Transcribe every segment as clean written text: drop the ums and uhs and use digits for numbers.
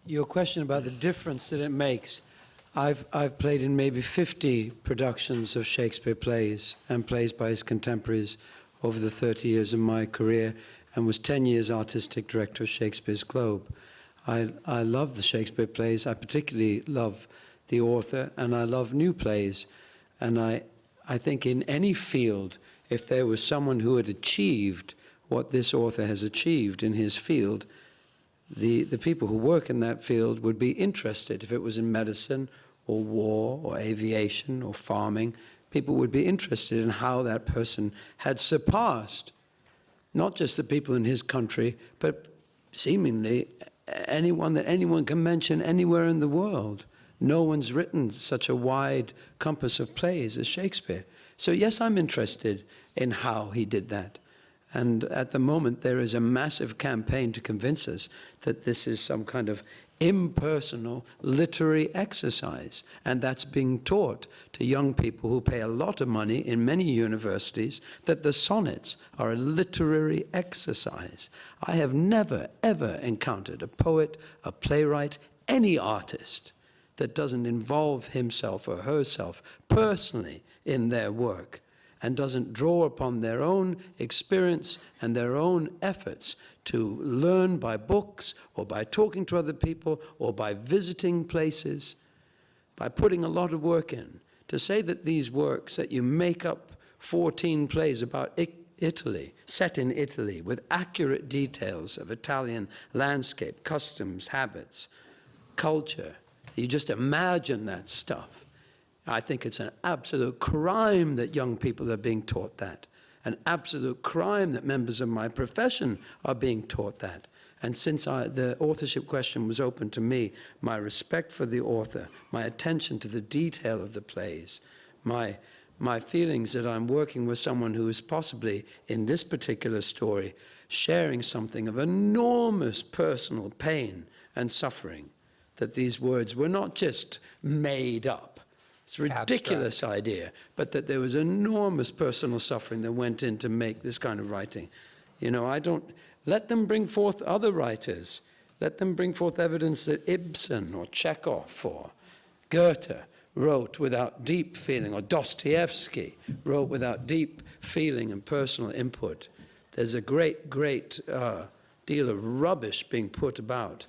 your question about the difference that it makes, I've played in maybe 50 productions of Shakespeare plays and plays by his contemporaries over the 30 years of my career, and was 10 years artistic director of Shakespeare's Globe. I love the Shakespeare plays. I particularly love the author, and I love new plays. And I think in any field, if there was someone who had achieved what this author has achieved in his field, the people who work in that field would be interested. If it was in medicine or war or aviation or farming, people would be interested in how that person had surpassed not just the people in his country, but seemingly anyone that anyone can mention anywhere in the world. No one's written such a wide compass of plays as Shakespeare. So yes, I'm interested in how he did that. And at the moment, there is a massive campaign to convince us that this is some kind of impersonal literary exercise. And that's being taught to young people who pay a lot of money in many universities, that the sonnets are a literary exercise. I have never, ever encountered a poet, a playwright, any artist that doesn't involve himself or herself personally in their work, and doesn't draw upon their own experience and their own efforts to learn by books or by talking to other people or by visiting places, by putting a lot of work in. To say that these works, that you make up 14 plays about Italy, set in Italy, with accurate details of Italian landscape, customs, habits, culture, you just imagine that stuff. I think it's an absolute crime that young people are being taught that. An absolute crime that members of my profession are being taught that. And since the authorship question was open to me, my respect for the author, my attention to the detail of the plays, my feelings that I'm working with someone who is possibly, in this particular story, sharing something of enormous personal pain and suffering, that these words were not just made up. It's a ridiculous idea, but that there was enormous personal suffering that went in to make this kind of writing. You know, I don't, let them bring forth other writers. Let them bring forth evidence that Ibsen or Chekhov or Goethe wrote without deep feeling, or Dostoevsky wrote without deep feeling and personal input. There's a great, great deal of rubbish being put about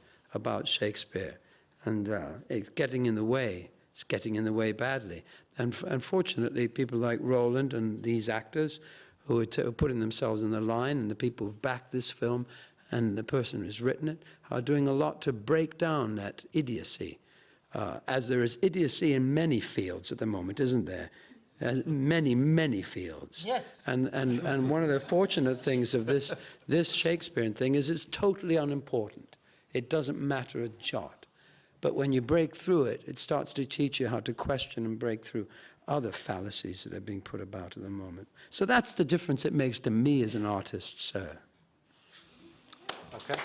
Shakespeare, and it's getting in the way. It's getting in the way badly. And unfortunately, people like Roland and these actors who are putting themselves in the line, and the people who've backed this film and the person who's written it, are doing a lot to break down that idiocy. As there is idiocy in many fields at the moment, isn't there? Many, many fields. Yes. And one of the fortunate things of this Shakespearean thing is it's totally unimportant. It doesn't matter a jot. But when you break through it, it starts to teach you how to question and break through other fallacies that are being put about at the moment. So that's the difference it makes to me as an artist, sir. Okay.